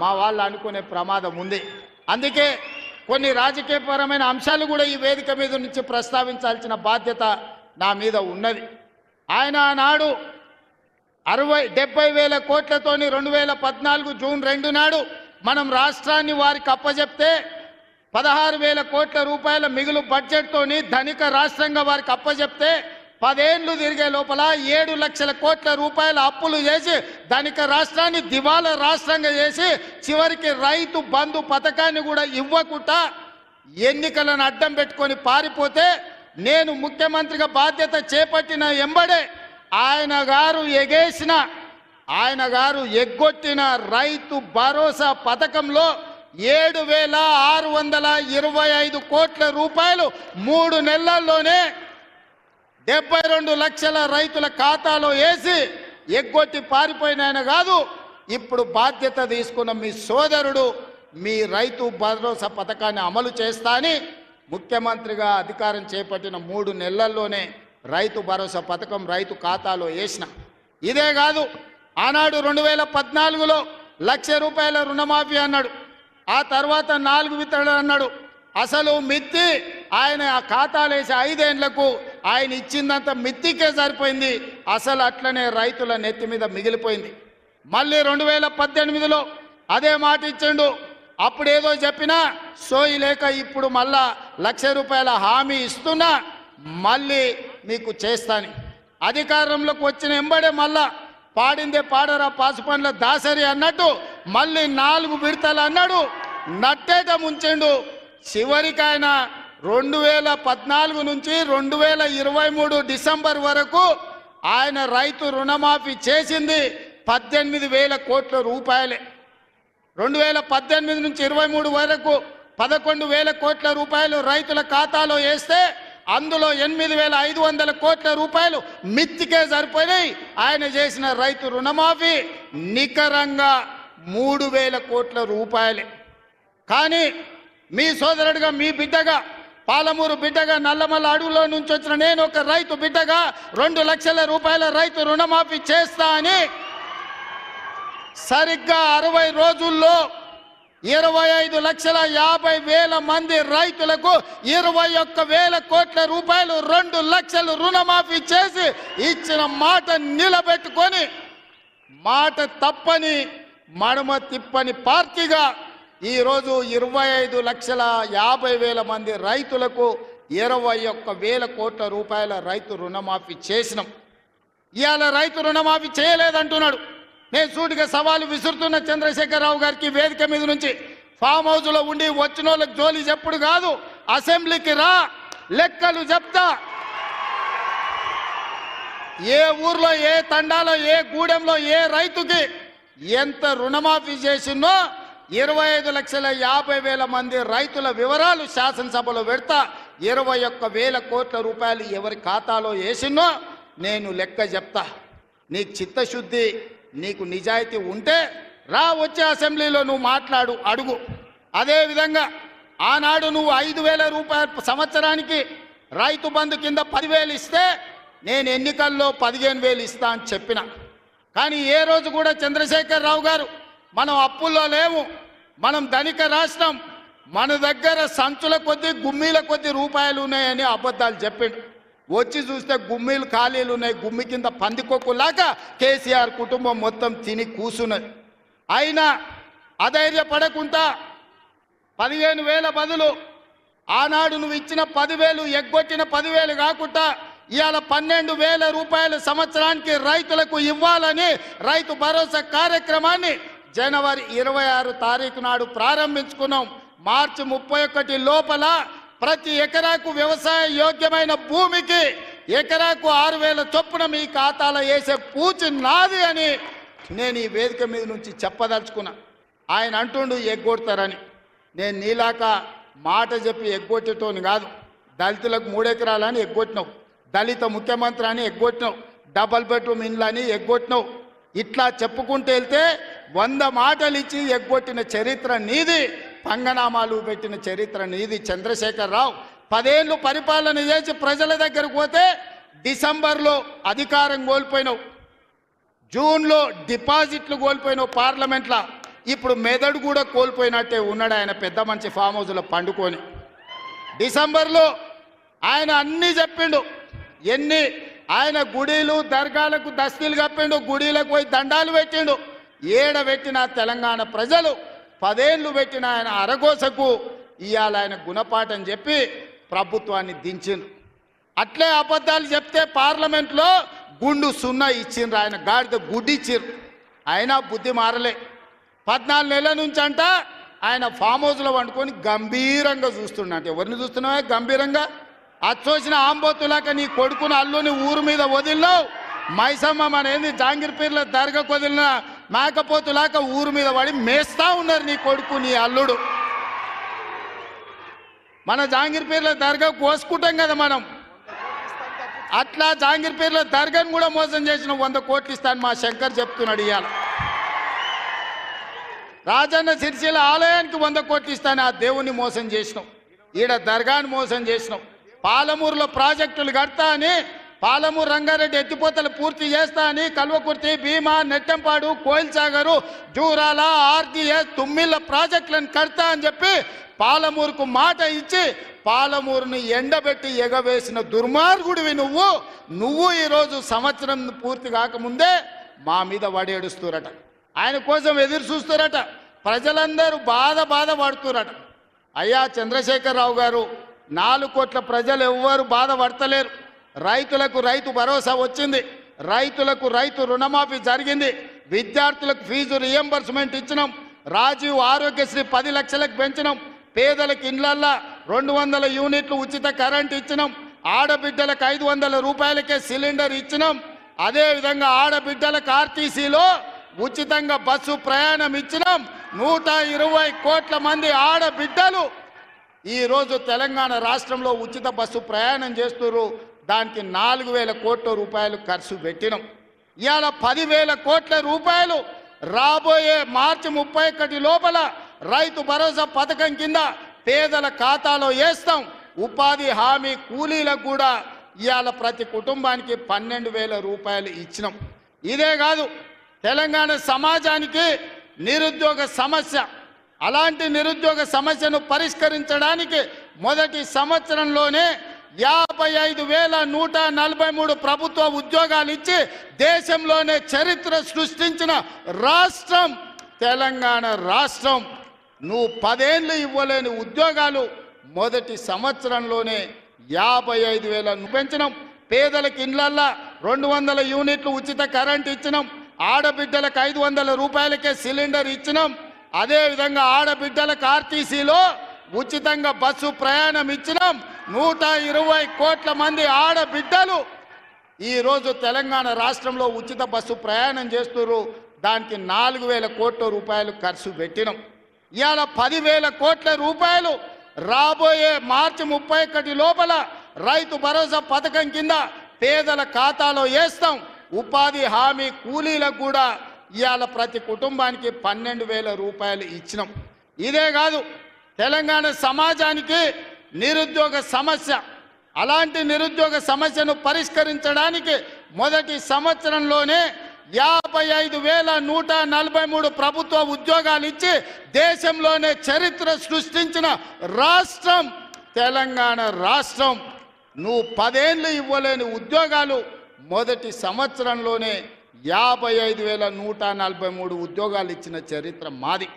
మా వాళ్ళు అనుకునే ప్రమాదం ఉంది. అందుకే కొన్ని రాజకీయపరమైన అంశాలు కూడా ఈ వేదిక మీద నుంచి ప్రస్తావించాల్సిన బాధ్యత నా మీద ఉన్నది. ఆయన ఆనాడు 70,000 కోట్లతోని 2014 జూన్ 2 నాడు మనం రాష్ట్రాన్ని వారికి అప్పజెప్తే 16,000 కోట్ల రూపాయల మిగులు బడ్జెట్తోని ధనిక రాష్ట్రంగా వారికి అప్పజెప్తే 10 ఏళ్ళు తిరిగే లోపల 7 లక్షల కోట్ల రూపాయల అప్పులు చేసి ధనిక రాష్ట్రాన్ని దివాలా రాష్ట్రంగా చేసి చివరికి రైతు బంధు పథకాన్ని కూడా ఇవ్వకుండా ఎన్నికలను అడ్డం పెట్టుకొని పారిపోతే నేను ముఖ్యమంత్రిగా బాధ్యత చేపట్టిన ఎంబడే ఆయన గారు ఎగ్గొట్టిన రైతు భరోసా పథకంలో 7,625 కోట్ల రూపాయలు 3 నెలల్లోనే 72 లక్షల రైతుల ఖాతాలో వేసి ఎగ్గొట్టి పారిపోయిన ఆయన కాదు, ఇప్పుడు బాధ్యత తీసుకున్న మీ సోదరుడు మీ రైతు భరోసా పథకాన్ని అమలు చేస్తా అని ముఖ్యమంత్రిగా అధికారం చేపట్టిన 3 నెలల్లోనే రైతు భరోసా పథకం రైతు ఖాతాలో వేసిన. ఇదే కాదు, ఆనాడు 2014లో 1,00,000 రూపాయల రుణమాఫీ అన్నాడు, ఆ తర్వాత 4 విడతలు అన్నాడు. అసలు మిత్తి ఆయన ఆ ఖాతాలు వేసి 5 ఏళ్లకు ఆయన ఇచ్చిందంత మిత్తికే సరిపోయింది, అసలు అట్లనే రైతుల నెత్తి మీద మిగిలిపోయింది. మళ్ళీ 2018లో అదే మాట ఇచ్చిండు, అప్పుడేదో చెప్పినా సోయి లేక ఇప్పుడు మళ్ళా 1,00,000 రూపాయల హామీ ఇస్తున్నా మళ్ళీ మీకు చేస్తాను. అధికారంలోకి వచ్చిన ఎంబడే మళ్ళా పాడిందే పాడరా పాసుపండ్ల దాసరి అన్నట్టు మళ్ళీ 4 విడతలు అన్నాడు, నట్టేట ముంచెండు. చివరికి ఆయన 2014 నుంచి 2023 డిసెంబర్ వరకు ఆయన రైతు రుణమాఫీ చేసింది 18,000 కోట్ల రూపాయలే. 2018 నుంచి 23 వరకు 11,000 కోట్ల రూపాయలు రైతుల ఖాతాలో వేస్తే అందులో 8,500 కోట్ల రూపాయలు మిత్తికే సరిపోయినాయి. ఆయన చేసిన రైతు రుణమాఫీ నికరంగా 3,000 కోట్ల రూపాయలే. కానీ మీ సోదరుడిగా, మీ బిడ్డగా, పాలమూరు బిడ్డగా, నల్లమల్ల అడవులో నుంచి వచ్చిన నేను ఒక రైతు బిడ్డగా 2 లక్షల రూపాయల రైతు రుణమాఫీ చేస్తా అని సరిగ్గా 60 రోజుల్లో 25,50,000 మంది రైతులకు 21,000 కోట్ల రూపాయలు 2 లక్షలు రుణమాఫీ చేసి ఇచ్చిన మాట నిలబెట్టుకొని మాట తప్పని మడమ తిప్పని పార్టీగా ఈరోజు 25,50,000 మంది రైతులకు 21,000 కోట్ల రూపాయల రైతు రుణమాఫీ చేసినాం. ఇవాళ రైతు రుణమాఫీ చేయలేదంటున్నాడు. నేను సూటిగా సవాలు విసురుతున్న చంద్రశేఖరరావు గారికి వేదిక మీద నుంచి, ఫామ్ హౌస్లో ఉండి వచ్చిన వాళ్ళకి జోలి చెప్పుడు కాదు, అసెంబ్లీకి రా, లెక్కలు చెప్తా. ఏ ఊర్లో, ఏ తండాలో, ఏ గూడెంలో ఏ రైతుకి ఎంత రుణమాఫీ చేసినో 25,50,000 మంది రైతుల వివరాలు శాసనసభలో పెడతా. 21,000 కోట్ల రూపాయలు ఎవరి ఖాతాలో వేసినో నేను లెక్క చెప్తా. నీకు చిత్తశుద్ధి, నీకు నిజాయితీ ఉంటే రా, వచ్చే అసెంబ్లీలో నువ్వు మాట్లాడు, అడుగు. అదేవిధంగా ఆనాడు నువ్వు 5,000 రూపాయలు సంవత్సరానికి రైతు బంధు కింద 10,000 ఇస్తే నేను ఎన్నికల్లో 15,000 ఇస్తా అని చెప్పిన. కానీ ఏ రోజు కూడా చంద్రశేఖరరావు గారు మనం అప్పుల్లో లేము, మనం ధనిక రాష్ట్రం, మన దగ్గర సంచుల కొద్దీ గుమ్మీల కొద్దీ రూపాయలు ఉన్నాయని అబద్ధాలు చెప్పిండు. వచ్చి చూస్తే గుమ్మీలు ఖాళీలు ఉన్నాయి, గుమ్మి కింద పందికొక్కులాగా కేసీఆర్ కుటుంబం మొత్తం తిని కూసున్నది. అయినా అధైర్యపడకుండా 15,000 బదులు ఆనాడు నువ్వు ఇచ్చిన 10,000 ఎగ్గొట్టిన 10,000 కాకుండా ఇవాళ 12,000 రూపాయలు సంవత్సరానికి రైతులకు ఇవ్వాలని రైతు భరోసా కార్యక్రమాన్ని జనవరి 26 తారీఖు నాడు ప్రారంభించుకున్నాం. మార్చి 31 లోపల ప్రతి ఎకరాకు వ్యవసాయ యోగ్యమైన భూమికి ఎకరాకు 6,000 చొప్పున మీ ఖాతాలో వేసే పూచి నాది అని నేను ఈ వేదిక మీద నుంచి చెప్పదలుచుకున్నా. ఆయన అంటుండు ఎగ్గొడతారని. నేను నీలాక మాట చెప్పి ఎగ్గొట్టేటోని కాదు. దళితులకు 3 ఎకరాలని ఎగ్గొట్టినావు, దళిత ముఖ్యమంత్రి అని ఎగ్గొట్టినావు, డబల్ బెడ్రూమ్ ఇండ్లు అని ఎగ్గొట్టినావు. ఇట్లా చెప్పుకుంటూ వెళ్తే 100 మాటలు ఇచ్చి ఎగ్గొట్టిన చరిత్ర నీది, పంగనామాలు పెట్టిన చరిత్ర నీది. చంద్రశేఖరరావు 10 ఏళ్ళు పరిపాలన చేసి ప్రజల దగ్గరకు పోతే డిసెంబర్లో అధికారం కోల్పోయినావు, జూన్లో డిపాజిట్లు కోల్పోయినావు పార్లమెంట్లో, ఇప్పుడు మెదడు కూడా కోల్పోయినట్టే ఉన్నాడు ఆయన పెద్ద మంచి ఫామ్ హౌస్లో పండుకొని. డిసెంబర్లో ఆయన అన్నీ చెప్పిండు, ఎన్ని ఆయన గుడిలు దర్గాలకు దస్తీలు కప్పిండు, గుడిలకు పోయి దండాలు పెట్టిండు. ఏడ పెట్టిన తెలంగాణ ప్రజలు 10 ఏళ్ళు పెట్టిన ఆయన అరగోసకు ఇవాళ ఆయన గుణపాఠం చెప్పి ప్రభుత్వాన్ని దించిండ్రు. అట్లే అబద్ధాలు చెప్తే పార్లమెంట్లో గుండు 0 ఇచ్చిండ్రు, ఆయన గాడిద గుడ్డి ఇచ్చిండ్రు. అయినా బుద్ధి మారలే. 14 నెలల నుంచి అంట ఆయన ఫామ్ హౌస్లో వండుకొని గంభీరంగా చూస్తుండంటే. ఎవరిని చూస్తున్నావా గంభీరంగా? అచ్చోసిన ఆంబోతులాక నీ కొడుకుని అల్లుని ఊరు మీద వదిలినావు. మైసమ్మ మన ఏంది జాంగిర్పీర్ల దర్గాకు వదిలిన మేకపోతులాక ఊరు మీద పడి మేస్తా ఉన్నారు నీ కొడుకు నీ అల్లుడు. మన జాంగిర్పీర్ల దర్గా కోసుకుంటాం కదా మనం, అట్లా జాంగిర్పీర్ల దర్గాను కూడా మోసం చేసిన 100 కోట్లు ఇస్తాను మా శంకర్ చెప్తున్నాడు. ఇవాళ రాజన్న సిరిసిల్ల ఆలయానికి 100 కోట్లు ఇస్తాను, ఆ దేవుణ్ణి మోసం చేసినాం. ఈడ దర్గాను మోసం చేసినాం. పాలమూరులో ప్రాజెక్టులు కడతా అని, పాలమూరు రంగారెడ్డి ఎత్తిపోతలు పూర్తి చేస్తా అని, కల్వకుర్తి, భీమా, నెట్టంపాడు, కోయిల్ సాగరు, జూరాల, ఆర్జీఎస్, తుమ్మిళ్ళ ప్రాజెక్టులను కడతా అని చెప్పి పాలమూరుకు మాట ఇచ్చి పాలమూరుని ఎండబెట్టి ఎగవేసిన దుర్మార్గుడివి నువ్వు ఈరోజు సంవత్సరం పూర్తి కాకముందే మా మీద వడేడుస్తురట. ఆయన కోసం ఎదురు చూస్తురట. ప్రజలందరూ బాధ పడుతురట. అయ్యా చంద్రశేఖరరావు గారు, 4 కోట్ల ప్రజలు ఎవ్వరు బాధపడతలేరు. రైతులకు రైతు భరోసా వచ్చింది, రైతులకు రైతు రుణమాఫీ జరిగింది, విద్యార్థులకు ఫీజు రియంబర్స్మెంట్ ఇచ్చినాం, రాజీవ్ ఆరోగ్యశ్రీ 10 లక్షలకు పెంచినాం, పేదలకు ఇండ్లల్లా 200 యూనిట్లు ఉచిత కరెంట్ ఇచ్చినాం, ఆడబిడ్డలకు 500 రూపాయలకే సిలిండర్ ఇచ్చినాం. అదేవిధంగా ఆడబిడ్డలకు ఆర్టీసీలో ఉచితంగా బస్సు ప్రయాణం ఇచ్చినాం. 120 కోట్ల మంది ఆడబిడ్డలు ఈరోజు తెలంగాణ రాష్ట్రంలో ఉచిత బస్సు ప్రయాణం చేస్తున్నారు. దానికి 4,000 కోట్ల రూపాయలు ఖర్చు పెట్టినాం. ఇవాళ 10,000 కోట్ల రూపాయలు రాబోయే మార్చి 31 లోపల రైతు భరోసా పథకం కింద పేదల ఖాతాలో వేస్తాం. ఉపాధి హామీ కూలీలకు కూడా ఇవాళ ప్రతి కుటుంబానికి 12,000 రూపాయలు ఇచ్చినాం. ఇదే కాదు, తెలంగాణ సమాజానికి నిరుద్యోగ సమస్య, అలాంటి నిరుద్యోగ సమస్యను పరిష్కరించడానికి మొదటి సంవత్సరంలోనే 55,143 ప్రభుత్వ ఉద్యోగాలు ఇచ్చి దేశంలోనే చరిత్ర సృష్టించిన రాష్ట్రం తెలంగాణ రాష్ట్రం. నువ్వు 10 ఏళ్ళు ఇవ్వలేని ఉద్యోగాలు మొదటి సంవత్సరంలోనే 55,000 పెంచినాం. పేదలకు ఇండ్లల్లా 200 యూనిట్లు ఉచిత కరెంట్ ఇచ్చినాం, ఆడబిడ్డలకు 500 రూపాయలకే సిలిండర్ ఇచ్చినాం. అదేవిధంగా ఆడబిడ్డలకు ఆర్టీసీలో ఉచితంగా బస్సు ప్రయాణం ఇచ్చినాం. 120 కోట్ల మంది ఆడబిడ్డలు ఈరోజు తెలంగాణ రాష్ట్రంలో ఉచిత బస్సు ప్రయాణం చేస్తున్నారు. దానికి 4,000 కోట్ల రూపాయలు ఖర్చు పెట్టినాం. ఇవాళ 10,000 కోట్ల రూపాయలు రాబోయే మార్చి 31 లోపల రైతు భరోసా పథకం కింద పేదల ఖాతాలో వేస్తాం. ఉపాధి హామీ కూలీలకు కూడా ఇవాళ ప్రతి కుటుంబానికి 12,000 రూపాయలు ఇచ్చినాం. ఇదే కాదు, తెలంగాణ సమాజానికి నిరుద్యోగ సమస్య, అలాంటి నిరుద్యోగ సమస్యను పరిష్కరించడానికి మొదటి సంవత్సరంలోనే 55,143 ప్రభుత్వ ఉద్యోగాలు ఇచ్చి దేశంలోనే చరిత్ర సృష్టించిన రాష్ట్రం తెలంగాణ రాష్ట్రం. నువ్వు 10 ఏళ్ళు ఇవ్వలేని ఉద్యోగాలు మొదటి సంవత్సరంలోనే 55,143 ఉద్యోగాలు ఇచ్చిన చరిత్ర మాది.